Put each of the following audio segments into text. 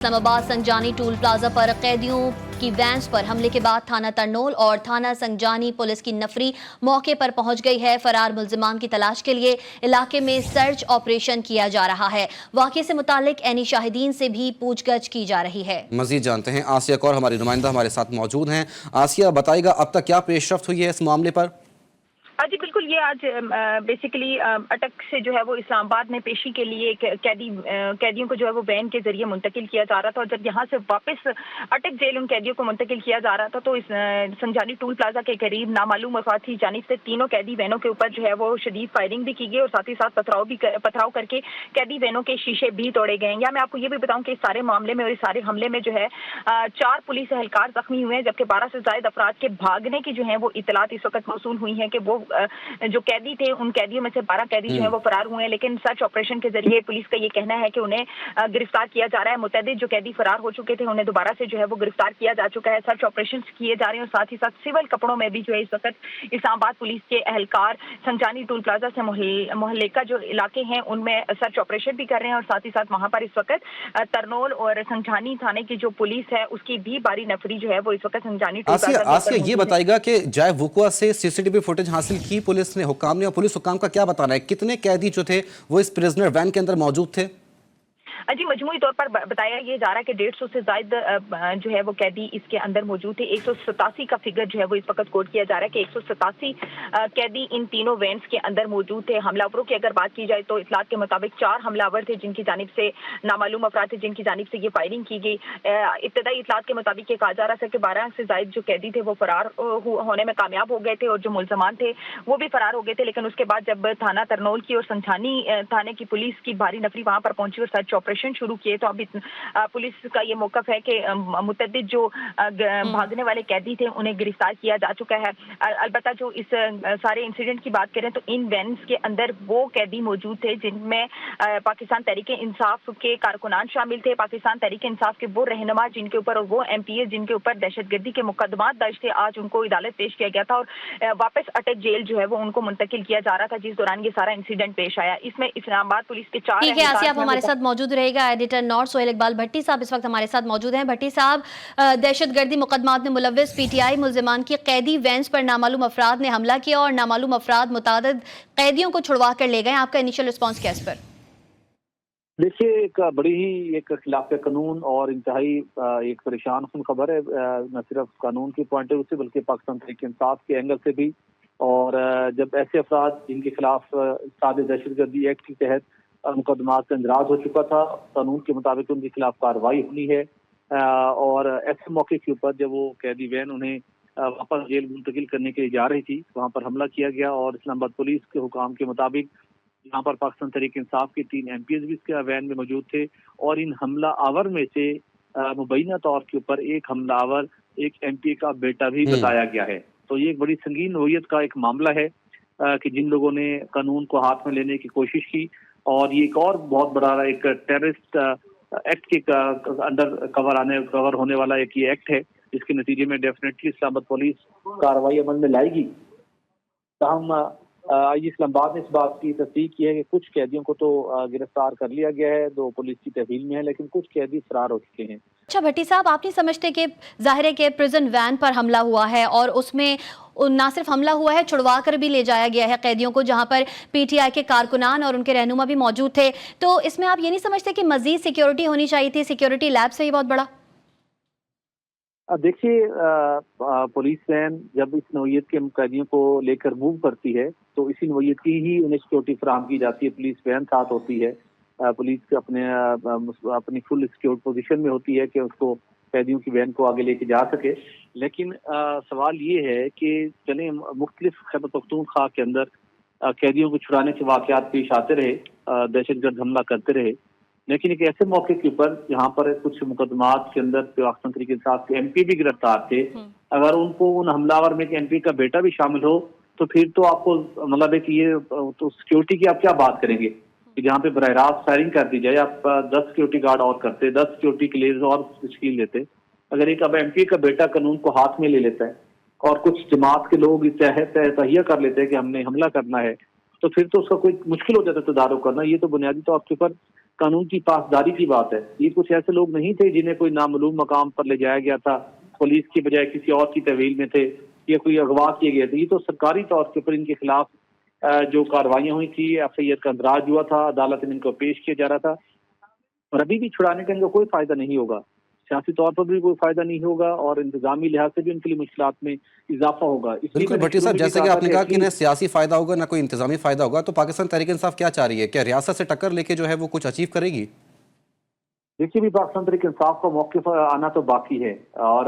Islamabad संजानी toll plaza पर कैदियों की वैन्स पर हमले के बाद थाना तरनोल और थाना संजानी पुलिस की नफरी मौके पर पहुंच गई है। फरार मुल्जिमान की तलाश के लिए इलाके में सर्च ऑपरेशन किया जा रहा है। वाक़े से मुतालिक एनी शाहिदीन से भी पूछगछ की जा रही है। मजीद जानते हैं आसिया कौर हमारी नुमाइंदा हमारे साथ मौजूद हैं। आसिया, बताइएगा अब तक क्या पेशरफ्त हुई है इस मामले पर? जी बिल्कुल, ये आज बेसिकली अटक से जो है वो इस्लामाबाद में पेशी के लिए कैदियों को जो है वो वैन के जरिए मुंतकिल किया जा रहा था, और जब यहाँ से वापस अटक जेल उन कैदियों को मुंतकिल किया जा रहा था तो इस संजानी टूल प्लाजा के करीब नामालूम अफराद की जानिब से तीनों कैदी वैनों के ऊपर जो है वो शदीद फायरिंग भी की गई और साथ ही साथ पथराव करके कैदी वैनों के शीशे भी तोड़े गए। या मैं आपको ये भी बताऊं कि इस सारे मामले में और इस सारे हमले में जो है 4 पुलिस एहलकार जख्मी हुए हैं, जबकि 12 से ज्यादा अफराद के भागने की जो है वो इतलात इस वक्त मौसूल हुई है कि वो जो कैदी थे उन कैदियों में से 12 कैदी जो है वो फरार हुए हैं। लेकिन सर्च ऑपरेशन के जरिए पुलिस का ये कहना है कि उन्हें गिरफ्तार किया जा रहा है। मुतअद्दिद जो कैदी फरार हो चुके थे उन्हें दोबारा से जो है वो गिरफ्तार किया जा चुका है। सर्च ऑपरेशन किए जा रहे हैं और साथ ही साथ सिविल कपड़ों में भी जो है इस वक्त इस्लामाबाद पुलिस के एहलकार संजानी टूल प्लाजा से मोहल्ले का जो इलाके हैं उनमें सर्च ऑपरेशन भी कर रहे हैं, और साथ ही साथ वहां पर इस वक्त तरनोल और संजानी थाने की जो पुलिस है उसकी भी बारी नफरी जो है वो इस वक्त संजानी टूल प्लाजा। आसिया, ये बताइएगा कि जाए वुकवा से सीसीटीवी फुटेज हासिल की पुलिस ने, हुक्काम ने, और पुलिस हुक्काम का क्या बताना है? कितने कैदी जो थे वो इस प्रिजनर वैन के अंदर मौजूद थे? जी मजमूई तौर पर बताया ये जा रहा है कि 150 से ज्यादा जो है वो कैदी इसके अंदर मौजूद थे। 187 का फिगर जो है वो इस वक्त कोट किया जा रहा है कि 187 कैदी इन तीनों वैन्स के अंदर मौजूद थे। हमलावरों की अगर बात की जाए तो इतलात के मुताबिक 4 हमलावर थे जिनकी जानिब से नामालूम अफराद थे जिनकी जानिब से ये फायरिंग की गई। इब्तदाई इतलात के मुताबिक ये कहा जा रहा था कि 12 से ज्यादा जो कैदी थे वो फरार होने में कामयाब हो गए थे और जो मुल्जमान थे वो भी फरार हो गए थे। लेकिन उसके बाद जब थाना तरनोल की और संजानी थाने की पुलिस की भारी नफरी वहां पर पहुंची और सर्च ऑपरेशन शुरू किए तो अभी पुलिस का ये मौकफ है कि मुतअद्दिद जो भागने वाले कैदी थे उन्हें गिरफ्तार किया जा चुका है। अलबत्ता जो इस सारे इंसिडेंट की बात करें तो इन वैन्स के अंदर वो कैदी मौजूद थे जिनमें पाकिस्तान तहरीक इंसाफ के कारकुनान शामिल थे, पाकिस्तान तहरीक इंसाफ के वो रहनुमा जिनके ऊपर और वो MPA जिनके ऊपर दहशतगर्दी के मुकदमात दर्ज थे। आज उनको अदालत पेश किया गया था और वापस अटक जेल जो है वो उनको मुंतकिल किया जा रहा था जिस दौरान ये सारा इंसिडेंट पेश आया। इसमें इस्लामाबाद पुलिस के 4 ठीक है आसिया, आप हमारे साथ मौजूद रहेगा। एडिटर नॉर्थ सोहेल इकबाल भट्टी साहब इस वक्त हमारे साथ मौजूद हैं। भट्टी साहब, दहशतगर्दी मुकदमात में मुलव्विस PTI मुल्जिमान की कैदी वैन्स पर नामालूम अफराद ने हमला किया और नामालूम अफराद मुतादिद कैदियों को छुड़वा कर ले गए। आपका इनिशियल रिस्पॉन्स क्या इस पर? देखिए, एक बड़ी ही एक खिलाफ कानून और इंतहाई एक परेशान कुन खबर है, न सिर्फ कानून के पॉइंट ऑफ व्यू से बल्कि पाकिस्तान तहरीक इंसाफ के एंगल से भी। और जब ऐसे अफराद जिनके खिलाफ सादे दहशतगर्दी एक्ट के तहत मुकदमात का इंदराज हो चुका था, कानून के मुताबिक उनके खिलाफ कार्रवाई होनी है, और ऐसे मौके के ऊपर जब वो कैदी वैन उन्हें वापस जेल मुंतकिल करने के लिए जा रही थी वहाँ पर हमला किया गया। और इस्लामाबाद पुलिस के हुकाम के मुताबिक यहाँ पर पाकिस्तान तहरीक इंसाफ के 3 MPs भी इसके वैन में मौजूद थे, और इन हमला आवर में से मुबैना तौर के ऊपर एक हमलावर एक MPA का बेटा भी बताया गया है। तो ये एक बड़ी संगीन नोयत का एक मामला है कि जिन लोगों ने कानून को हाथ में लेने की कोशिश की, और ये एक और बहुत बड़ा एक टेररिस्ट एक्ट के अंडर कवर होने वाला एक ये एक्ट है जिसके नतीजे में डेफिनेटली इस्लामाबाद पुलिस कार्रवाई अमल में लाएगी। ताहम आज इस्लामाबाद ने इस बात की तस्दीक की है कि कुछ कैदियों को तो गिरफ्तार कर लिया गया है, 2 पुलिस की तहवील में है, लेकिन कुछ कैदी फरार हो चुके हैं। अच्छा भट्टी साहब, आप नहीं समझते कि जाहिर है कि प्रिजन वैन पर हमला हुआ है और उसमें ना सिर्फ हमला हुआ है, छुड़वा कर भी ले जाया गया है कैदियों को, जहां पर PTI के कारकुनान और उनके रहनुमा भी मौजूद थे, तो इसमें आप ये नहीं समझते कि मजीद सिक्योरिटी होनी चाहिए थी? सिक्योरिटी लैब से ही बहुत बड़ा। देखिए, पुलिस वैन जब इस नौयत के कैदियों को लेकर मूव करती है तो इसी नौयत की ही उन्हें सिक्योरिटी फराहम की जाती है। पुलिस वैन साथ होती है, पुलिस अपनी फुल सिक्योर पोजीशन में होती है कि उसको कैदियों की वैन को आगे लेके जा सके। लेकिन सवाल ये है कि चले मुख्तलिफ खैबर पख्तूनख्वा के अंदर कैदियों को छुड़ाने के वाकयात पेश आते रहे, दहशतगर्द हमला करते रहे, लेकिन एक ऐसे मौके के ऊपर जहाँ पर कुछ मुकदमात के अंदर पाकिस्तान तहरीक इंसाफ के MP भी गिरफ्तार थे, अगर उनको उन हमलावर में MP का बेटा भी शामिल हो तो फिर तो आपको मतलब है कि ये तो सिक्योरिटी की आप क्या बात करेंगे कि जहाँ पे बरह रास्त फायरिंग कर दी जाए, आप 10 सिक्योरिटी गार्ड और करते, 10 सिक्योरिटी क्लियर्स और तश्कील देते। अगर एक अब MP का बेटा कानून को हाथ में ले लेता है और कुछ जमात के लोग तहिया कर लेते हैं कि हमने हमला करना है, तो फिर तो उसका कोई मुश्किल हो जाता है तदारुक करना। ये तो बुनियादी तौर के ऊपर कानून की पासदारी की बात है। ये कुछ ऐसे लोग नहीं थे जिन्हें कोई नामालूम मकाम पर ले जाया गया था, पुलिस की बजाय किसी और की तहवील में थे, या कोई अगवा किए गए थे। ये तो सरकारी तौर के ऊपर इनके खिलाफ जो कार्रवाइयां हुई थी, एफआईआर का अंदराज हुआ था, अदालत में इनको पेश किया जा रहा था, और अभी भी छुड़ाने का इनको कोई फायदा नहीं होगा, सियासी तौर पर भी कोई फायदा नहीं होगा, और इंतजामी लिहाज से भी उनके लिए मुश्किलात में इजाफा होगा। बिल्कुल भट्टी साहब, जैसे कि आपने कहा कि न सियासी फायदा होगा ना कोई इंतजामी फायदा होगा, तो पाकिस्तान तहरीक इंसाफ क्या चाह रही है? क्या रियासत से टक्कर लेके जो है वो कुछ अचीव करेगी? देखिए, भी पाकिस्तान तहरीक इंसाफ का मौके पर आना तो बाकी है, और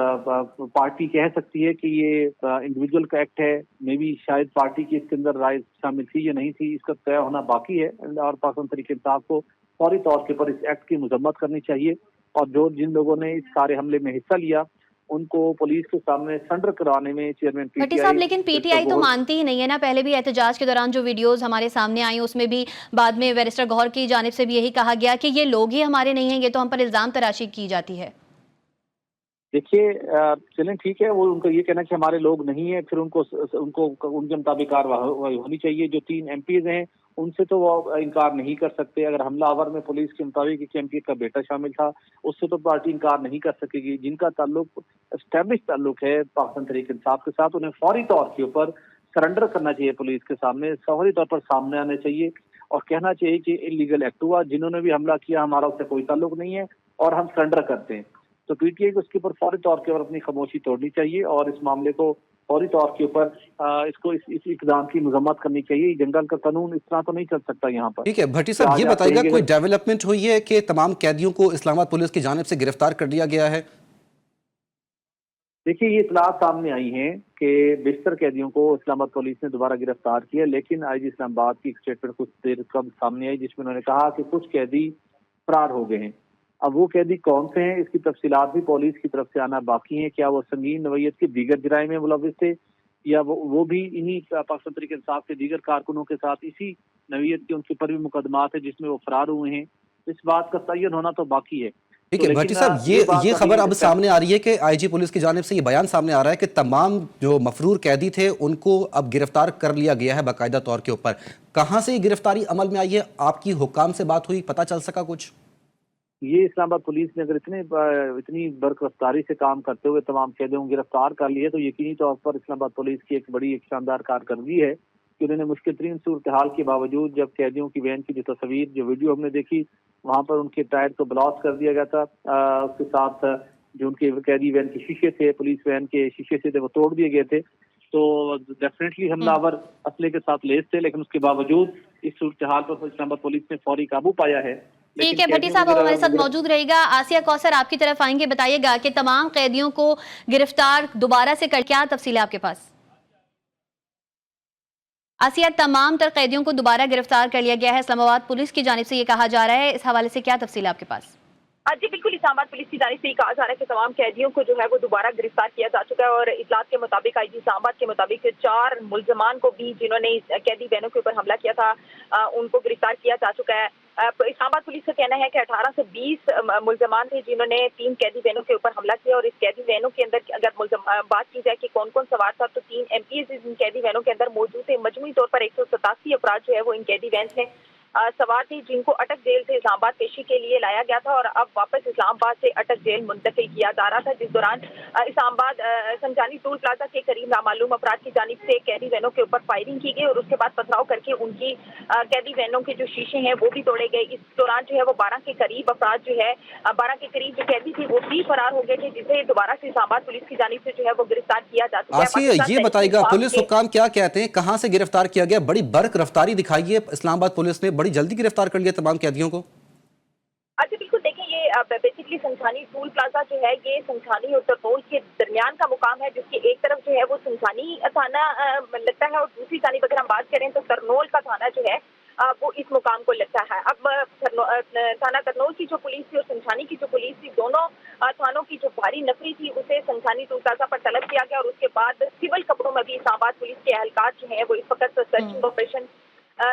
पार्टी कह सकती है कि ये इंडिविजुअल का एक्ट है, मे भी शायद पार्टी की इसके अंदर राय शामिल थी या नहीं थी, इसका तय होना बाकी है। और पाकिस्तान तहरीक इंसाफ को फौरी तौर के ऊपर इस एक्ट की मजम्मत करनी चाहिए, और जिन लोगों ने इस सारे हमले में हिस्सा लिया उनको पुलिस के सामने सरेंडर कराने में चेयरमैन भट्टी साहब, लेकिन पीटीआई तो मानती ही नहीं है ना। पहले भी एहतजाज के दौरान जो वीडियोस हमारे सामने आई उसमें भी बाद में बैरिस्टर गौहर की जानिब से भी यही कहा गया कि ये लोग ही हमारे नहीं हैं, ये तो हम पर इल्जाम तराशी की जाती है। देखिए, चलें ठीक है, वो उनका ये कहना कि हमारे लोग नहीं है, फिर उनको उनके मुताबिक कार्रवाई होनी चाहिए। जो 3 एमपीज हैं उनसे तो वो इनकार नहीं कर सकते। अगर हमलावर में पुलिस के मुताबिक एक एमपी का बेटा शामिल था, उससे तो पार्टी इनकार नहीं कर सकेगी। जिनका ताल्लुक एस्टेब्लिश ताल्लुक है पाकिस्तान तहरीक इंसाफ के साथ, उन्हें फौरी तौर के ऊपर सरेंडर करना चाहिए, पुलिस के सामने फौरी तौर पर सामने आने चाहिए और कहना चाहिए कि इलीगल एक्ट हुआ, जिन्होंने भी हमला किया हमारा उससे कोई ताल्लुक नहीं है और हम सरेंडर करते हैं। तो पीटीआई को उसके ऊपर फौरी तौर के ऊपर अपनी खामोशी तोड़नी चाहिए और इस मामले को फौरी तौर के ऊपर इसको इस इक़दाम की मजम्मत करनी चाहिए। जंगल का कानून इस तरह तो नहीं चल सकता यहाँ पर। ठीक है भट्टी साहब, ये बताइएगा कोई डेवलपमेंट हुई है कि तमाम कैदियों को इस्लामाबाद पुलिस की जानिब से गिरफ्तार कर लिया गया है? देखिए, ये इतलात सामने आई हैं कि बेशतर कैदियों को इस्लामाबाद पुलिस ने दोबारा गिरफ्तार किया, लेकिन आईजी इस्लामाबाद की स्टेटमेंट कुछ देर कब सामने आई जिसमें उन्होंने कहा कि कुछ कैदी फरार हो गए हैं। अब वो कैदी कौन से हैं, इसकी तफसीलात भी पुलिस की तरफ से आना बाकी है। क्या वो संगीन नवैयत के दीगर जराइम में मुलविस थे, या वो भी इन्हीं पाकिस्तान तहरीक इंसाफ के दीगर कारकुनों के साथ इसी नवैयत के उनके ऊपर भी मुकदमात है जिसमें वो फरार हुए हैं। इस बात का तयन होना तो बाकी है। ठीक है भट्टी साहब, ये खबर अब सामने आ रही है कि आईजी पुलिस की जानिब से ये बयान सामने आ रहा है कि तमाम जो मफरूर कैदी थे उनको अब गिरफ्तार कर लिया गया है बाकायदा तौर के ऊपर। कहाँ से ये गिरफ्तारी अमल में आई है? आपकी हुक्काम से बात हुई, पता चल सका कुछ? ये इस्लामाबाद पुलिस ने अगर इतनी बरकरफ्तारी से काम करते हुए तमाम कैदियों को गिरफ्तार कर लिए तो यकीनी तौर पर इस्लामाबाद पुलिस की एक शानदार कारकर्दगी है कि उन्होंने मुश्किल तरीन सूरत हाल के बावजूद, जब कैदियों की वैन की जो तस्वीर जो वीडियो हमने देखी, वहां पर उनके टायर को ब्लास्ट कर दिया गया था, उसके साथ जो उनके कैदी वैन के शीशे थे, पुलिस वैन के शीशे से थे, वो तोड़ दिए गए थे। तो डेफिनेटली हमलावर असले के साथ लेस थे, लेकिन उसके बावजूद इस सूरत हाल पर इस्लामाबाद पुलिस ने फौरी काबू पाया है। ठीक है भट्टी साहब, अब हमारे साथ मौजूद रहेगा। आसिया कौसर आपकी तरफ आएंगे, बताइएगा कि तमाम कैदियों को गिरफ्तार दोबारा से कर क्या तफसील है आपके पास? आसिया, तमाम तर कैदियों को दोबारा गिरफ्तार कर लिया गया है इस्लामाबाद पुलिस की जानिब से, ये कहा जा रहा है, इस हवाले से क्या तफसील है आपके पास? जी बिल्कुल, इस्लामाबाद पुलिस की जानिब से ये कहा जा रहा है कि तमाम कैदियों को जो है वो दोबारा गिरफ्तार किया जा चुका है और इतलात के मुताबिक आईजी इस्लामाबाद के मुताबिक 4 मुल्जमान को भी जिन्होंने कैदी बहनों के ऊपर हमला किया था उनको गिरफ्तार किया जा चुका है। इस्लामाबाद पुलिस का कहना है कि 18 से 20 मुल्जमान थे जिन्होंने 3 कैदी बहनों के ऊपर हमला किया और इस कैदी बहनों के अंदर अगर बात की जाए कि कौन कौन सवार था तो 3 एमपीज इन कैदी बहनों के अंदर मौजूद थे। मजमूई तौर पर 187 अफराद जो है वो इन कैदी बहन में सवार थी जिनको अटक जेल से इस्लामाबाद पेशी के लिए लाया गया था और अब वापस इस्लामाबाद से अटक जेल मुंतकिल किया जा रहा था, जिस दौरान इस्लामाबाद संजानी टोल प्लाजा के करीब नामालूम अफराद की जानिब से कैदी बहनों के ऊपर फायरिंग की गई और उसके बाद पथराव करके उनकी कैदी बहनों के जो शीशे हैं वो भी तोड़े गए। इस दौरान जो है वो 12 के करीब अफराद जो है 12 के करीब जो कैदी थी वो भी फरार हो गए थे, जिसे दोबारा से इस्लामाबाद पुलिस की जानिब से जो है वो गिरफ्तार किया जा चुका है। ये बताइएगा पुलिस हुक्काम क्या कहते हैं, कहाँ से गिरफ्तार किया गया? बड़ी बर्क रफ्तारी दिखाई है इस्लामाबाद पुलिस ने, बड़ी जल्दी गिरफ्तार कर लिया तमाम कैदियों को। अच्छा बिल्कुल, देखिए ये बेसिकली संसानी टोल प्लाजा जो है ये संसानी और तरनोल के दरमियान का मुकाम है, जिसकी एक तरफ जो है वो संसानी थाना लगता है और दूसरी जानिब अगर हम बात करें तो तरनोल का थाना जो है वो इस मुकाम को लगता है। अब थाना तरनोल की जो पुलिस थी और संसानी की जो पुलिस थी, दोनों थानों की जो भारी नफरी थी उसे संसानी टोल प्लाजा पर तलब किया गया और उसके बाद सिविल कपड़ों में भी इस्लामाबाद पुलिस के एहलकार जो है वो इस वक्त सर्चिंग ऑपरेशन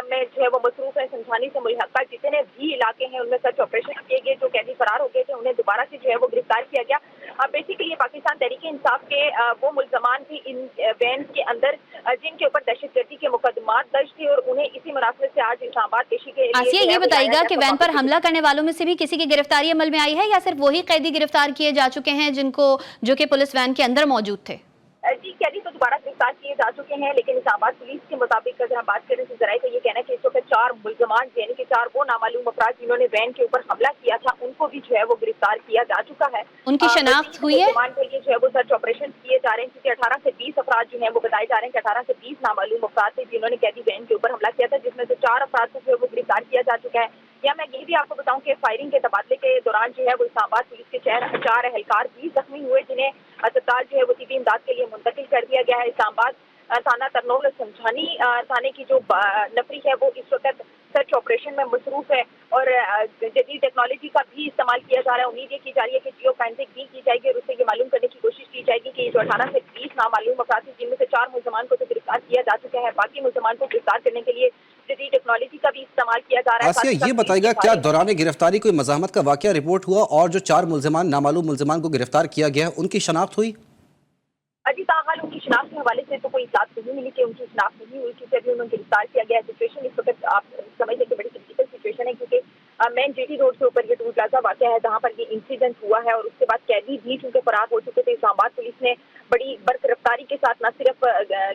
में जो है वो मसरूफ है। संधानी से मुल्हका जितने भी इलाके हैं उनमें सर्च ऑपरेशन किए गए। जो कैदी फरार हो गए थे उन्हें दोबारा से जो है वो गिरफ्तार किया गया। बेसिकली ये पाकिस्तान तहरीक इंसाफ के वो मुल्जमान भी इन वैन के अंदर जिनके ऊपर दहशतगर्दी के मुकदमात दर्ज थे और उन्हें इसी मुनासिबत से आज इस्लामाबाद पेशी के लिए आसिया, ये बताइएगा कि वैन पर हमला करने वालों में से भी किसी की गिरफ्तारी अमल में आई है या सिर्फ वही कैदी गिरफ्तार किए जा चुके हैं जो कि पुलिस वैन के अंदर मौजूद थे? जी, कैदी तो दोबारा गिरफ्तार किए जा चुके हैं, लेकिन इस्लामाबाद पुलिस के मुताबिक अगर हम बात करें तो जराये का ये कहना है कि इस वक्त 4 मुल्जमान यानी कि 4 वो नामालूम अफराद जिन्होंने वैन के ऊपर हमला किया था उनको भी जो है वो गिरफ्तार किया जा चुका है। उनकी शनाख्त हुई है? मुल्जमान के लिए जो है वो सर्च ऑपरेशन किए जा रहे हैं क्योंकि 18 से 20 अफराद जो है वो बताए जा रहे हैं कि 18 से 20 नामालूम अफराद थे जिन्होंने कैदी वैन के ऊपर हमला किया था, जिसमें से 4 अफराद को जो है वो गिरफ्तार किया जा चुका है। या मैं ये भी आपको बताऊं कि फायरिंग के तबादले के दौरान जो है वो इस्लामाबाद पुलिस के 4 एहलकार भी जख्मी हुए जिन्हें अस्पताल जो है वो तिब्बी इमदाद के लिए मुंतकिल कर दिया गया है। इस्लामाबाद थाना तरनौल और संझानी थाने की जो नफरी है वो इस वक्त सर्च ऑपरेशन में मसरूफ है और जदीद टेक्नोलॉजी का भी इस्तेमाल किया जा रहा है। उम्मीद ये की जा रही है कि जियो फॉरेंसिक भी की जाएगी और उससे ये मालूम करने की कोशिश की जाएगी कि जो 18 से 20 नामालूम अफराद थे जिनमें से 4 मुल्जमान को तो गिरफ्तार किया जा चुका है, बाकी मुल्जमान को गिरफ्तार करने के लिए जदीद टेक्नोलॉजी का भी इस्तेमाल किया जा रहा है। आसिया, ये बताइएगा क्या दौरान गिरफ्तारी कोई मज़ाहमत का वाकया रिपोर्ट हुआ और जो 4 मुल्जमान नामालूम मुल्जमान को गिरफ्तार किया गया है उनकी शनाख्त हुई? अजी ताहाल उनकी शनाख्त के हवाले से तो कोई इत्तलात नहीं मिली कि उनकी शनाख्त नहीं हुई क्योंकि अभी उन्हें गिरफ्तार किया गया है। सिचुएशन इस वक्त आप समझ लें कि बड़ी क्रिटिकल सिचुएशन है क्योंकि मेन जेटी रोड के ऊपर ये टूल प्लाजा वाक़या है जहाँ पर ये इंसिडेंट हुआ है और उसके बाद कैदी भी चूंकि फरार हो चुके थे। इस्लामाबाद पुलिस ने बड़ी बरकरफ्तारी के साथ न सिर्फ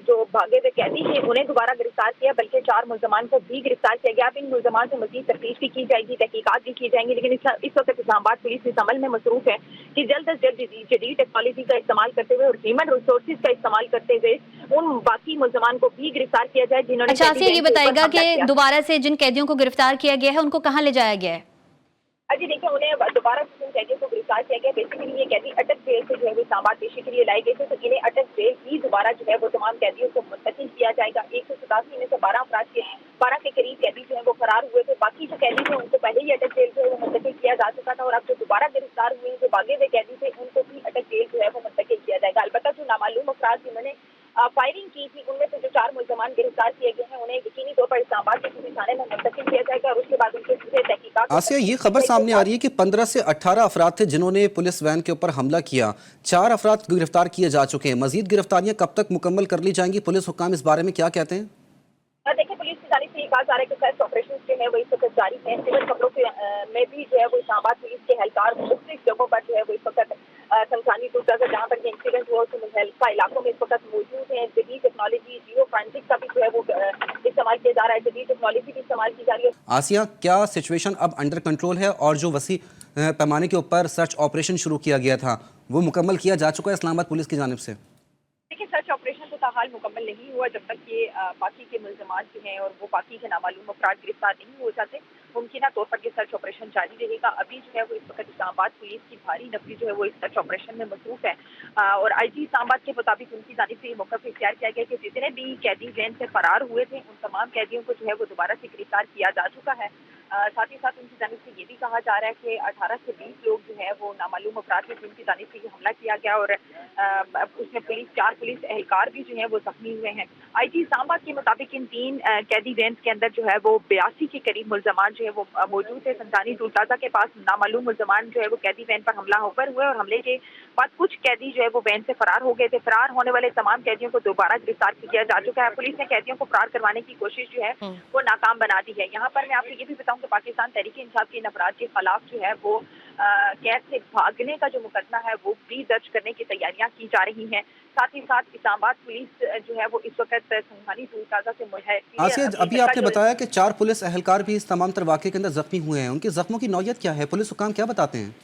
जो भागे हुए कैदी थे उन्हें दोबारा गिरफ्तार किया बल्कि 4 मुल्जमान को भी गिरफ्तार किया गया। अब इन मुल्जमान से मजीद तफ्तीश भी की जाएगी, तहकीकात भी की जाएंगी, लेकिन इस वक्त इस्लामाबाद पुलिस इस अमल में मसरूफ है कि जल्द अज जल्द जदीद टेक्नोलॉजी का इस्तेमाल करते हुए और ह्यूमन रिसोर्सेज का इस्तेमाल करते हुए उन बाकी मुल्जमान को भी गिरफ्तार किया जाए जिन्होंने। अच्छा आसिया, ये बताइएगा कि दोबारा से जिन कैदियों को गिरफ्तार किया गया है उनको कहाँ ले जाया गया है? अजी देखिए, उन्हें दोबारा से कैदियों को गिरफ्तार किया गया। बेसिकली ये कैदी अटक जेल से जो है वो इस्लामाबाद पेशी के लिए लाए गए थे, तो इन्हें अटक जेल ही दोबारा जो है वो तमाम कैदियों को मुंतकिल किया जाएगा। 187 में से 12 के करीब कैदी जो है वो फरार हुए थे, बाकी जो कैदी थे उनको पहले ही अटक जेल जो है वो मुंतकिल किया जा चुका था और अब जो दोबारा गिरफ्तार हुए जो भागे हुए कैदी थे उनको भी अटक जेल जो है वो मुंतकिल किया जाएगा। अलबत्ता जो नामालूम अफराद जिन्होंने फायरिंग की थी उनमें से जो 4 मुल्जमान गिरफ्तार किए गए हैं उन्हें यकीनी तौर पर इस्लामाबाद के किसी थाने में मुंतकिल किया जाएगा और उसके बाद उनके पूरे तहकीकात। आसिया, ये खबर सामने आ रही है कि 15 से 18 अफराद थे जिन्होंने पुलिस वैन के ऊपर हमला किया, 4 अफराद गिरफ्तार किए जा चुके हैं। मजीद गिरफ्तारियां कब तक मुकम्मल कर ली जाएंगी? पुलिस हुक्काम इस बारे में क्या कहते हैं? देखिए, पुलिस की जानिब से ये कहा जा रहा है कि सर्च ऑपरेशन जो है वो इस वक्त जारी है। सिविल खबरों में भी जो है वो इस्लामाबाद पुलिस के एहलकार मुख्तलिफ जगहों पर जो है वो इस वक्त संसानी टूल प्लाजा जहाँ पर ये इंसिडेंट हुआ उस मुहल्का इलाकों में इस वक्त मौजूद है। जदीद टेक्नोलॉजी जियो फॉरेंसिक का भी जो है वो इस्तेमाल किया जा रहा है, जदीद टेक्नोलॉजी भी इस्तेमाल की जा रही है। आसिया, क्या सिचुएशन अब अंडर कंट्रोल है और जो वसी पैमाने के ऊपर सर्च ऑपरेशन शुरू किया गया था वो मुकम्मल किया जा चुका है इस्लामाबाद पुलिस की जानिब से? देखिए, सर्च ऑपरेशन तो ताहाल मुकम्मल नहीं हुआ जब तक ये बाकी के मुल्जमान जो हैं और वो बाकी के नामालूम अफराद गिरफ्तार नहीं हो जाते। मुमकिन तौर पर ये सर्च ऑपरेशन जारी रहेगा। अभी जो है वो इस वक्त इस्लामाबाद पुलिस की भारी नफरी जो है वो इस सर्च ऑपरेशन में मसरूफ है और IG इस्लामाबाद के मुताबिक उनकी जानिब से ये मौक़िफ़ इख्तियार किया गया कि जितने भी कैदी वैन से फरार हुए थे उन तमाम कैदियों को जो है वो दोबारा से गिरफ्तार किया जा चुका है। साथ ही साथ उनकी जानिब से ये भी कहा जा रहा है कि 18 से 20 लोग जो है वो नामालूम अफराद थे जिनकी जानिब से ये हमला किया गया और उसमें 4 पुलिस एहलकार भी जो है वो जख्मी हुए हैं। IG इस्लामाबाद के मुताबिक इन 3 कैदी वैन के अंदर जो है वो 82 के करीब मुल्जमान जो है वो मौजूद है। संसानी टूल प्लाजा के पास नामालूम मुल्जमान जो है वो कैदी वैन पर हमला होकर हुए और हमले के बाद कुछ कैदी जो है वो वैन से फरार हो गए थे। फरार होने वाले तमाम कैदियों को दोबारा गिरफ्तार किया जा चुका है। पुलिस ने कैदियों को फरार करवाने की कोशिश जो है वो नाकाम बना दी है। यहाँ पर मैं आपको ये भी बताऊं कि पाकिस्तान तहरीक इंसाफ के इन अफराद के खिलाफ जो है वो कैद से भागने का जो मुकदमा है वो भी दर्ज करने की तैयारियां की जा रही हैं। साथ ही साथ इस्लामाबाद पुलिस जो है वो इस वक्त संघानी टूल प्लाजा से आसिया, अभी आपने बताया कि 4 पुलिस एहलकार भी इस तमाम तर वाक़े के अंदर जख्मी हुए हैं, उनके जख्मों की नौयत क्या है? पुलिस हुक्काम क्या बताते हैं?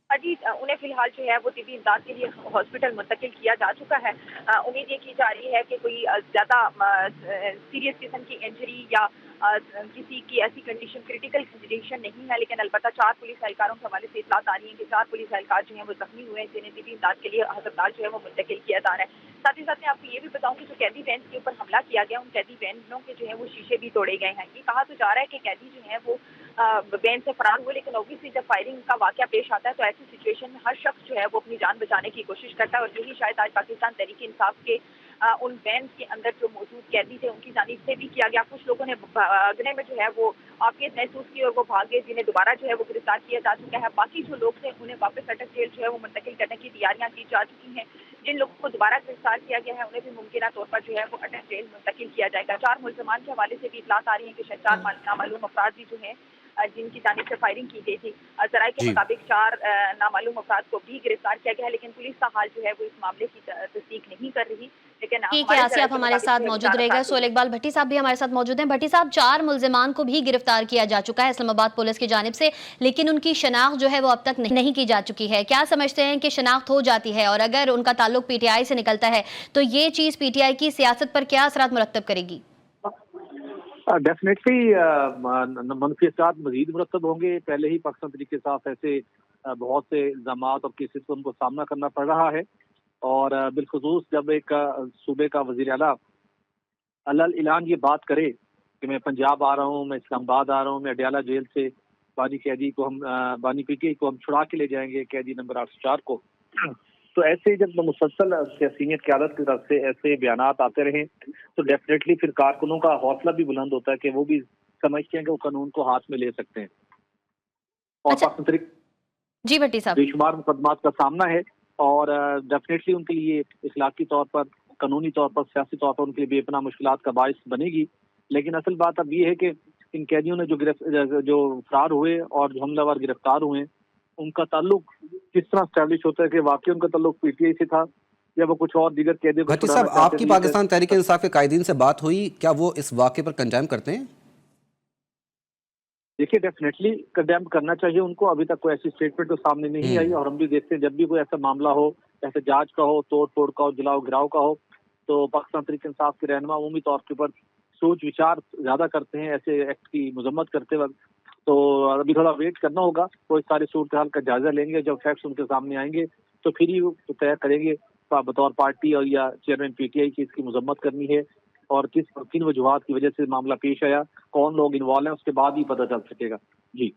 जी, उन्हें फिलहाल जो है वो तिब्बी इमदाद के लिए हॉस्पिटल मुंतकिल किया जा चुका है। उम्मीद ये की जा रही है कि कोई ज़्यादा सीरियस किस्म की इंजरी या किसी की ऐसी कंडीशन क्रिटिकल कंडीशन नहीं है, लेकिन अलबत्ता 4 पुलिस एहलकारों के हवाले से इत्तलात आ रही है कि 4 पुलिस एहलकार जो है वो जख्मी हुए हैं जिन्हें तिब्बी इमदाद के लिए अस्पताल जो है वो मुंतकिल किया जा रहा है। साथ ही साथ मैं आपको ये भी बताऊं कि जो कैदी वैन के ऊपर हमला किया गया उन कैदी वैनों के जो है वो शीशे भी तोड़े गए हैं। ये कहा तो जा रहा है कि कैदी जो है वो वैन से फरार हुए, लेकिन ऑब्वियसली जब फायरिंग का वाकया पेश आता है तो ऐसी सिचुएशन में हर शख्स जो है वो अपनी जान बचाने की कोशिश करता है और यही शायद आज पाकिस्तान तहरीक इंसाफ के उन वैन के अंदर जो मौजूद कैदी थे उनकी जानिब से भी किया गया। कुछ लोगों ने भागने में जो है वो आफियत महसूस की और वो भागे, जिन्हें दोबारा जो है वो गिरफ्तार किया जा चुका है। बाकी जो लोग थे उन्हें वापस अटक जेल जो है वो मुंतकिल करने की तैयारियां की जा चुकी हैं। जिन लोगों को दोबारा गिरफ्तार किया गया है उन्हें भी मुमकिन तौर पर जो है वो अटक जेल मुंतकिल किया जाएगा। 4 मुल्ज़िमान के हवाले से भी इतलात आ रही है कि शायद 4 नामालूम अफराद भी जो है जिनकी जानिब से फायरिंग की गई थी। ज़राए के जी। मुताबिक 4 नामालूम अफराद को भी गिरफ्तार किया गया है, लेकिन पुलिस का हाल जो है वो इस मामले की तस्दीक नहीं कर रही। लेकिन ठीक है, आसिया, आप हमारे साथ मौजूद रहेगा। सोहेल इकबाल भट्टी साहब भी हमारे साथ मौजूद हैं। भट्टी साहब, 4 मुल्जिमान को भी गिरफ्तार किया जा चुका है इस्लामाबाद पुलिस की जानिब से, लेकिन उनकी शनाख्त जो है वो अब तक नहीं की जा चुकी है। क्या समझते हैं कि शनाख्त हो जाती है, और अगर उनका ताल्लुक पीटीआई से निकलता है तो ये चीज़ पीटीआई की सियासत पर क्या असरात मुरत्तब करेगी? डेफिनेटली मनफी असरात मजीद मुरतब होंगे। पहले ही पाकिस्तान तरीके के साथ ऐसे बहुत से इल्जामात और केसेस को उनको सामना करना पड़ रहा है, और बिलखुसूस जब एक सूबे का वजीर आला अलल ऐलान ये बात करे कि मैं पंजाब आ रहा हूँ, मैं इस्लामाबाद आ रहा हूँ, मैं अडयाला जेल से बानी पीटीआई को हम छुड़ा के ले जाएंगे, कैदी नंबर 804 को। तो ऐसे जब मुसलसल सीनियर क़यादत की तरफ से ऐसे बयानात आते रहे तो डेफिनेटली फिर कारकुनों का हौसला भी बुलंद होता है कि वो भी समझते हैं कि वो कानून को हाथ में ले सकते हैं। और अच्छा पाकिस्तान तरीके जी भट्टी साहब। बेशुमार मुकदमात का सामना है, और डेफिनेटली उनके लिए इखलाकी तौर पर, कानूनी तौर पर, सियासी तौर पर उनके लिए बेपनाह मुश्किलात का बाइस बनेगी। लेकिन असल बात अब ये है कि इन कैदियों ने जो फरार हुए और जो हमलावर गिरफ्तार हुए, उनका ताल्लुक किस तरह स्टैब्लिश होता है कि वाकई उनका ताल्लुक पीटीआई से था या वो कुछ और दीगर कैदियों को भट्टी छुड़ाना साहब, चाहते आपकी थे। पाकिस्तान तहरीक इंसाफ के कायदीन से बात हुई, क्या वो इस वाक़े पर कंडेम करते हैं? देखिए, डेफिनेटली कंडेम करना चाहिए उनको। अभी तक कोई ऐसी स्टेटमेंट तो सामने नहीं आई, और हम भी देखते हैं जब भी कोई ऐसा मामला हो, ऐसे जांच का हो, तोड़ फोड़ का हो, जलाओ गिराव का हो, तो पाकिस्तान तहरीक इंसाफ के रहनुमा उमूमी तौर के ऊपर सोच विचार ज्यादा करते हैं ऐसे एक्ट की मजम्मत करते वक्त। तो अभी थोड़ा वेट करना होगा, कोई सारी सूरत हाल का जायजा लेंगे, जब फैक्ट्स उनके सामने आएंगे तो फिर ही वो तय करेंगे बतौर पार्टी और या चेयरमैन पीटीआई की इसकी मजम्मत करनी है, और किन वजूहात की वजह से मामला पेश आया, कौन लोग इन्वॉल्व हैं, उसके बाद ही पता चल सकेगा। जी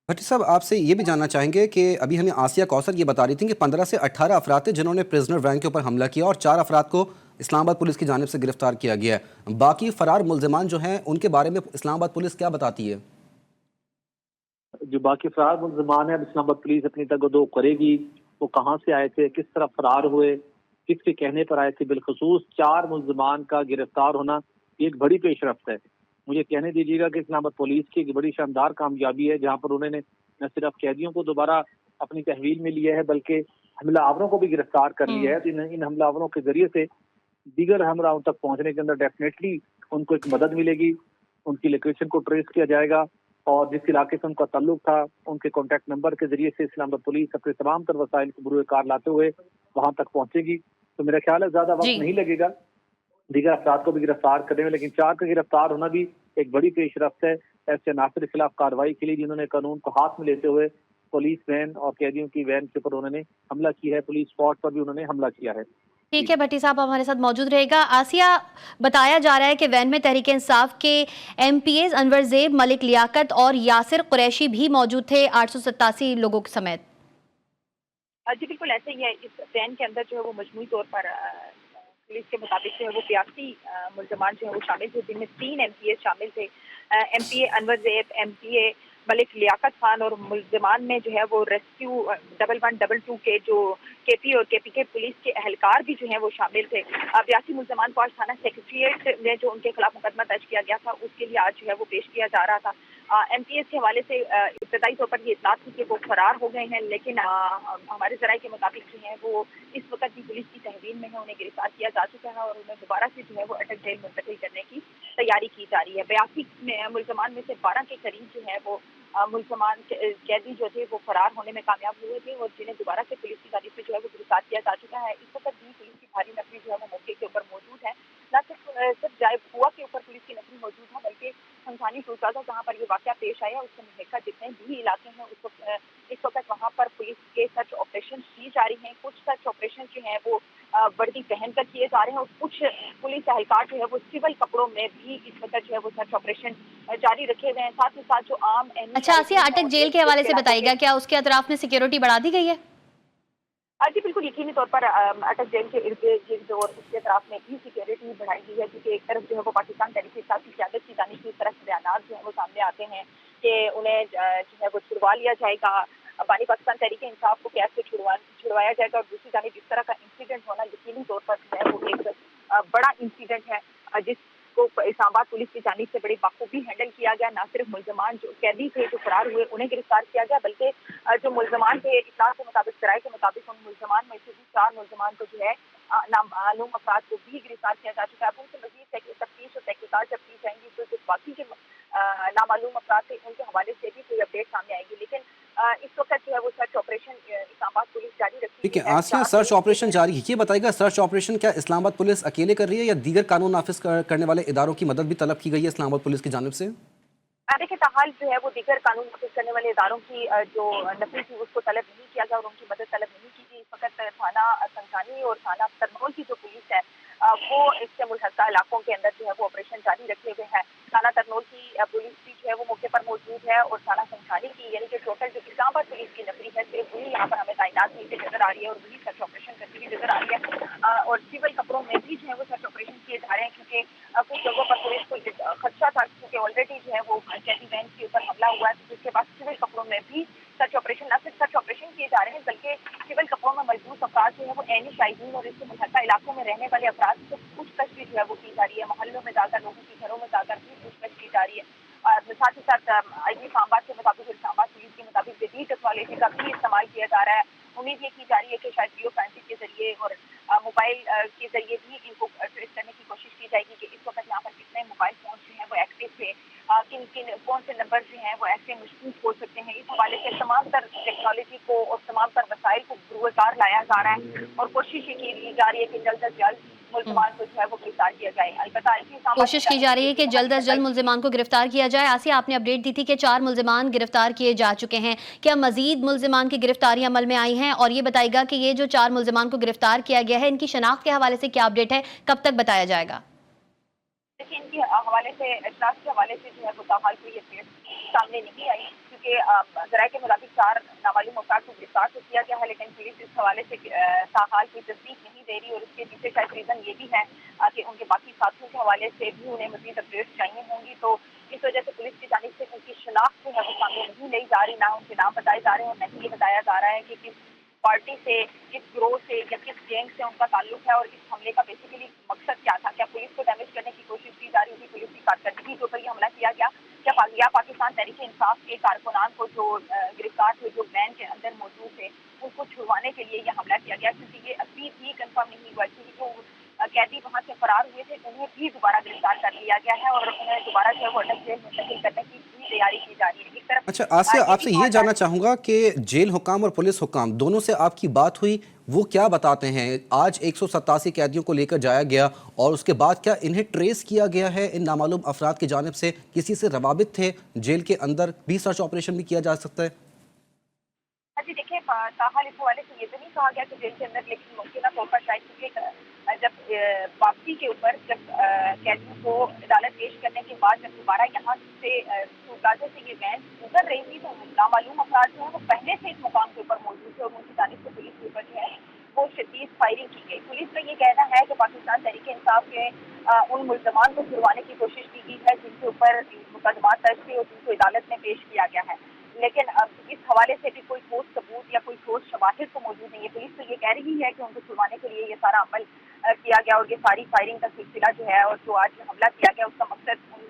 भट्टी साहब, आपसे ये भी जानना चाहेंगे कि अभी हमें आसिया कौसर ये बता रही थी कि 15 से 18 अफराद थे जिन्होंने प्रिजनर वैन के ऊपर हमला किया, और 4 अफराद को इस्लामाबाद पुलिस की जानिब से गिरफ्तार किया गया है। बाकी फरार मुल्जिमान जो हैं उनके बारे में इस्लामाबाद पुलिस क्या बताती है? जो बाकी फरार मुल्ज़िमान है, अब इस्लामाबाद पुलिस अपनी तगदो करेगी, वो कहाँ से आए थे, किस तरह फरार हुए, किसके कहने पर आए थे। बिलखुसूस 4 मुल्ज़िमान का गिरफ्तार होना ये एक बड़ी पेशरफ्त है। मुझे कहने दीजिएगा कि इस्लामाबाद पुलिस की एक बड़ी शानदार कामयाबी है, जहाँ पर उन्होंने न सिर्फ कैदियों को दोबारा अपनी तहवील में लिया है, बल्कि हमलावरों को भी गिरफ्तार कर लिया है। तो इन हमलावरों के जरिए से दीगर हमलावरों तक पहुंचने के अंदर डेफिनेटली उनको एक मदद मिलेगी, उनकी लोकेशन को ट्रेस किया जाएगा, और जिस इलाके से उनका ताल्लुक था उनके कॉन्टैक्ट नंबर के जरिए से इस्लामाबाद पुलिस अपने तमाम तर वसाइल को बुरुए कार लाते हुए वहां तक पहुंचेगी। तो मेरा ख्याल है ज्यादा वक्त नहीं लगेगा दीगर अफराद को भी गिरफ्तार करने में, लेकिन 4 का गिरफ्तार होना भी एक बड़ी पेशरफ्त है ऐसे अनासर के खिलाफ कार्रवाई के लिए जिन्होंने कानून को हाथ में लेते हुए पुलिस वैन और कैदियों की वैन के ऊपर उन्होंने हमला किया है, पुलिस स्पॉट पर भी उन्होंने हमला किया है। ठीक है भट्टी साहब, हमारे साथ मौजूद रहेगा। आसिया, बताया जा रहा है कि वैन में तहरीक इंसाफ के एमपीएस अनवर ज़ेब, मलिक लियाकत और यासिर कुरैशी भी मौजूद थे 887 लोगों के समेत। जी बिल्कुल ऐसे ही है। इस वैन के अंदर जो है वो मजमूई तौर पर पुलिस के मुताबिक जो है वो 82 मुल्ज़िमान जो है वो शामिल थे, जिनमें 3 एमपीए शामिल थे। एमपीए अनवर ज़ेब, एमपीए मलिक लियाकत खान, और मुल्ज़िमान में जो है वो रेस्क्यू 1122 के जो केपी और केपीके पुलिस के एहलकार भी जो हैं वो शामिल थे। 82 मुल्ज़िमान को आज थाना सेक्रेटेरिएट में जो उनके खिलाफ मुकदमा दर्ज किया गया था उसके लिए आज जो है वो पेश किया जा रहा था। एमपीएस के हवाले से इब्तदाई तौर पर ये इत्तला थी कि वो फरार हो गए हैं, लेकिन हमारे ज़राए के मुताबिक जो है वो इस वक्त भी पुलिस की तहवील में है, उन्हें गिरफ्तार किया जा चुका है और उन्हें दोबारा से जो है वो अटक जेल मुंतकिल करने की तैयारी की जा रही है। 82 मुल्ज़िमान में से 12 के करीब जो है वो मुल्ज़िमान कैदी जो थे वो फरार होने में कामयाब हुए थे, और जिन्हें दोबारा से पुलिस की जानिब से जो है वो गिरफ्तार किया जा चुका है। इस वक्त भी पुलिस की भारी नफरी जो है वो मौके के ऊपर मौजूद है। न सिर्फ जाए हुआ के ऊपर पुलिस की नफरी मौजूद है, बल्कि संसानी टूलप्लाजा जहाँ पर ये वाक़या पेश आया उससे मुल्हिका जितने भी इलाके हैं इस वक्त वहाँ पर पुलिस के सर्च ऑपरेशन की जा रही हैं। कुछ सर्च ऑपरेशन जो हैं वो वर्दी पहनकर किए जा रहे हैं, और कुछ पुलिस एहलकार जो है वो सिविल कपड़ों में भी इस वक्त जो है वो सर्च ऑपरेशन जारी रखे हुए हैं। साथ ही साथ जो आम अच्छा आसिया, अटक जेल के हवाले से बताइएगा, क्या उसके अतराफ में सिक्योरिटी बढ़ा दी गई है? जी बिल्कुल, यकीनी तौर पर अटक जेल के इर्द-गिर्द और उसके अतराफ में भी सिक्योरिटी बढ़ाई गई है, क्योंकि एक तरफ जो है वो पाकिस्तान तहरीक-ए-इंसाफ की क़यादत की जानिब से इस तरह के बयानात जो हैं वो सामने आते हैं कि उन्हें जो है वो छुड़वा लिया जाएगा, बानी पाकिस्तान तहरीक-ए-इंसाफ को कैद से छुड़वाया जाएगा, और दूसरी जानिब इस तरह का इंसिडेंट होना यकीनी तौर पर जो है वो एक बड़ा इंसिडेंट है, जिसको इस्लामाबाद पुलिस की जानिब से बड़ी बखूबी हैंडल किया गया। ना सिर्फ मुल्ज़मान जो कैदी थे जो फरार हुए उन्हें गिरफ्तार किया गया, बल्कि जो मुल्ज़मान थे इत्तला के मुताबिक, सराय के मुताबिक, उन मुल्ज़मान में से भी 4 मुल्ज़मान को जो है नामालूम अफराद को भी गिरफ्तार किया जा चुका है। अब उनसे मज़ीद तफ्तीश और तहकीकात जब की जाएंगी तो जो बाकी के नामालूम अफराद थे उनके हवाले से भी कोई अपडेट सामने आएगी। लेकिन इस वक्त जो है वो सर्च ऑपरेशन इस्लामाबाद पुलिस जारी रखी ठीक है हुई है। आसिया, सर्च ऑपरेशन जारी है, ये बताइएगा सर्च ऑपरेशन क्या इस्लामाबाद पुलिस अकेले कर रही है या दीगर कानून नाफिज करने वाले इदारों की मदद भी तलब की गई है इस्लामाबाद पुलिस की जानिब से? देखिए, ताहाल जो है वो दीगर कानून नाफिज करने वाले इदारों की जो नफरी थी उसको तलब नहीं किया गया और उनकी मदद तलब नहीं की गई। इस वक्त थाना संसानी और थाना तरनोल की जो पुलिस है वो इससे मुल्हका इलाकों के अंदर जो है वो ऑपरेशन जारी रखे हुए हैं। थाना तरनोल की पुलिस भी जो है वो मौके पर मौजूद है, और थाना संसानी की यानी कि टोटल जो इस्लामाबाद पुलिस की नफरी है सिर्फ वही यहाँ पर हमें तैनात नीचे नजर आ रही है और वही सर्च ऑपरेशन करती हुई नजर आ रही है। और सिविल कपड़ों में भी जो है वो सर्च ऑपरेशन किए जा रहे हैं, क्योंकि कुछ जगहों पर पुलिस को खदशा था, क्योंकि ऑलरेडी जो है वो कैदी वैन के ऊपर हमला हुआ है, जिसके बाद सिविल कपड़ों में भी सर्च ऑपरेशन, न सिर्फ सर्च ऑपरेशन किए जा रहे हैं बल्कि सिविल कपड़ों में मजबूत अफराद जो है वो ऐनी शाहिदीन और इसके मुल्हका इलाकों में रहने वाले अफराद से पूछताछ भी जो है वो की जा रही है। मोहल्लों में जाकर, लोगों के घरों में जाकर भी पूछताछ की जा रही है। और साथ ही साथ आईजी इस्लामाबाद के मुताबिक, इस्लामाबाद पुलिस के मुताबिक जदीद टेक्नोलॉजी का भी इस्तेमाल किया जा रहा है। उम्मीद ये की जा रही है कि शायद वीडियो फॉरेंसिक के जरिए और मोबाइल के जरिए भी इनको ट्रेस करने की कोशिश की जाएगी कि इस वक्त यहाँ पर कितने मोबाइल फोन जो हैं वो एक्टिव थे, किन किन कौन से नंबर जो हैं वो ऐसे मुश्किल हो सकते हैं। इस हवाले से तमाम तर टेक्नोलॉजी को और तमाम तर वसाइल को गुरुकार लाया जा रहा है और कोशिश ये की जा रही है कि जल्द अज जल्द मुल्ज़मान को जो है वो गिरफ्तार किया जाए। अलबत्ता कोशिश की जा रही है कि जल्द अज जल्द मुल्जिमान को गिरफ्तार किया जाए। आसिया, आपने अपडेट दी थी कि 4 मुल्जिमान गिरफ्तार किए जा चुके हैं, क्या मजीद मुल्जिमान की गिरफ्तारी अमल में आई हैं? और ये बताएगा कि ये जो 4 मुल्जिमान को गिरफ्तार किया गया है इनकी शनाख्त के हवाले से क्या अपडेट है, कब तक बताया जाएगा? देखिए, इनके हवाले से, इजलास के हवाले से जो है वो ताहाल कोई अपडेट सामने नहीं आई, क्योंकि ज़राए के मुताबिक 4 नामालूम अफराद को गिरफ्तार तो किया गया है, लेकिन पुलिस इस हवाले से ताहाल कोई तस्दीक नहीं दे रही, और इसके पीछे शायद रीज़न ये भी है कि उनके बाकी साथियों के हवाले से भी उन्हें मज़ीद अपडेट्स चाहिए होंगी। तो इस वजह से पुलिस की जानिब से उनकी शनाख्त जो है वो सामने नहीं लाई जा रही, ना उनके नाम बताए जा रहे हैं और नहीं ये बताया जा रहा है कि किस पार्टी से, किस ग्रोह से या किस गैंग से उनका ताल्लुक है, और इस हमले का बेसिकली मकसद क्या था। क्या पुलिस को डैमेज करने की कोशिश की जा रही थी, पुलिस की कारकर्दगी के ऊपर ये हमला किया गया, या पाकिस्तान तहरीक इंसाफ के कारकुनान को जो गिरफ्तार हुए, जो वैन के अंदर मौजूद थे, उनको छुड़वाने के लिए ये हमला किया गया, क्योंकि ये अभी भी कंफर्म नहीं हुआ कि जो कैदी वहाँ से फरार हुए थे उन्हें भी दोबारा गिरफ्तार कर लिया गया है और उन्हें दोबारा जो है वो अटक जेल मुंतकिल करने की भी तैयारी की जा रही है। एक तरफ अच्छा आसिया, आपसे ये जानना चाहूँगा कि जेल हुकाम और पुलिस हुकाम दोनों से आपकी बात हुई, वो क्या बताते हैं? आज 187 कैदियों को लेकर जाया गया और उसके बाद क्या इन्हें ट्रेस किया गया है इन नामालूम अफराद की जानिब से? किसी से रवाबित थे? जेल के अंदर भी सर्च ऑपरेशन भी किया जा सकता है? जी देखिए, ताहाल इस हवाले से ये तो नहीं कहा गया कि जेल के अंदर, लेकिन मुमकिन तौर पर शायद क्योंकि जब वापसी के ऊपर जब कैदियों को अदालत पेश करने के बाद जब दोबारा यहाँ से प्लाजा से ये वैन गुजर रही थी, तो नामालूम अफराद जो है वो पहले से इस मुकाम के ऊपर मौजूद थे और उनकी जानिब से पुलिस के ऊपर जो है वो शदीद फायरिंग की गई। पुलिस का ये कहना है कि पाकिस्तान तहरीक इंसाफ के उन मुल्जमान को छुड़वाने की कोशिश की गई है जिनके ऊपर मुकदमा दर्ज थे और जिनको अदालत में पेश किया गया है, लेकिन अब इस हवाले से भी कोई ठोस सबूत या कोई ठोस शवाहिद तो मौजूद नहीं है। पुलिस तो ये कह रही है कि उनको छुड़वाने के लिए ये सारा अमल किया गया और ये सारी फायरिंग का सिलसिला जो है और जो आज हमला किया गया उसका मकसद उन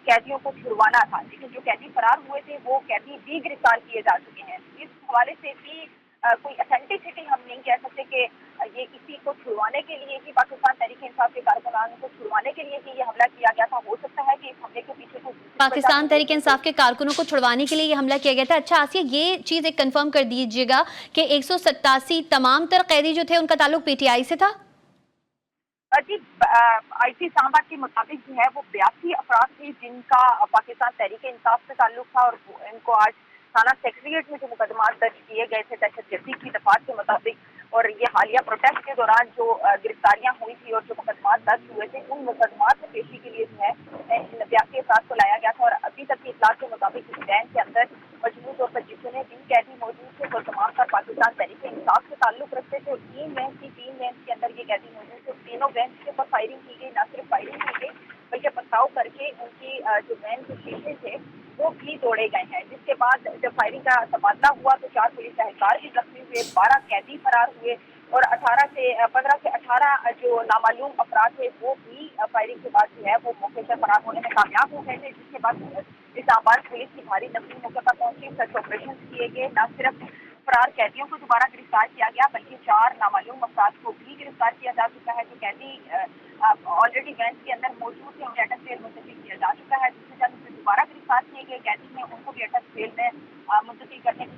कैदियों को छुड़वाना था, लेकिन जो कैदी फरार हुए थे वो कैदी भी गिरफ्तार किए जा चुके हैं। इस हवाले से भी कोई अथेंटिसिटी हम नहीं कह सकते कि ये किसी को छुड़वाने के लिए ही, पाकिस्तान तहरीक इंसाफ के कारकुनान को छुड़वाने के लिए ही ये हमला किया गया था। हो सकता है कि इस हमले के पीछे पाकिस्तान तहरीक इंसाफ के कारकुनों को छुड़वाने के लिए ये हमला किया गया था। अच्छा आसिया, ये चीज़ एक कंफर्म कर दीजिएगा कि 187 तमाम तर कैदी जो थे उनका ताल्लुक पीटीआई से था? जी, आईसी इस्लामाबाद के मुताबिक जो है वो 82 अफराद थे जिनका पाकिस्तान तहरीक इंसाफ से ताल्लुक था और इनको आज थाना सेक्रेटरीट में जो मुकदमा दर्ज किए गए थे दहशतगर्दी की दफात के मुताबिक, और ये हालिया प्रोटेस्ट के दौरान जो गिरफ्तारियां हुई थी और जो मुकदमा दर्ज हुए थे उन मुकदमा से पेशी के लिए जो है इन 82 अफराद को लाया गया था। और अभी तक की इतलात के मुताबिक इस वैन के अंदर मजबूत तौर पर जितने भी कैदी मौजूद थे वो तमाम साथ तहरीक इंसाफ से ताल्लुक रखते थे और तीन वैन्स के अंदर ये कैदी मौजूद थे। तीनों वैन्स के ऊपर फायरिंग की गई, न सिर्फ फायरिंग की गई बल्कि पथराव करके उनकी जो वैन के शीशे थे वो भी तोड़े गए हैं। जिसके बाद जब फायरिंग का तबादला हुआ तो 4 पुलिस एहलकार भी जख्मी हुए, 12 कैदी फरार हुए और 15 से 18 जो नामालूम अफराद थे वो भी फायरिंग के बाद जो है वो मौके से फरार होने में कामयाब हो गए थे। जिसके बाद इस्लामाबाद पुलिस की भारी नफरी मौके पर पहुंची, सर्च ऑपरेशन किए गए। न सिर्फ फरार कैदियों को दोबारा गिरफ्तार किया गया बल्कि 4 नामालूम अफराद को भी गिरफ्तार किया जा चुका है। जो कैदी ऑलरेडी वैन के अंदर मौजूद थे उन्हें अटक जेल मुंतकिल किया जा चुका है। दूसरी जानब से दोबारा गिरफ्तार किए गए कैदी हैं उनको भी अटक जेल में मुंतकिल करने की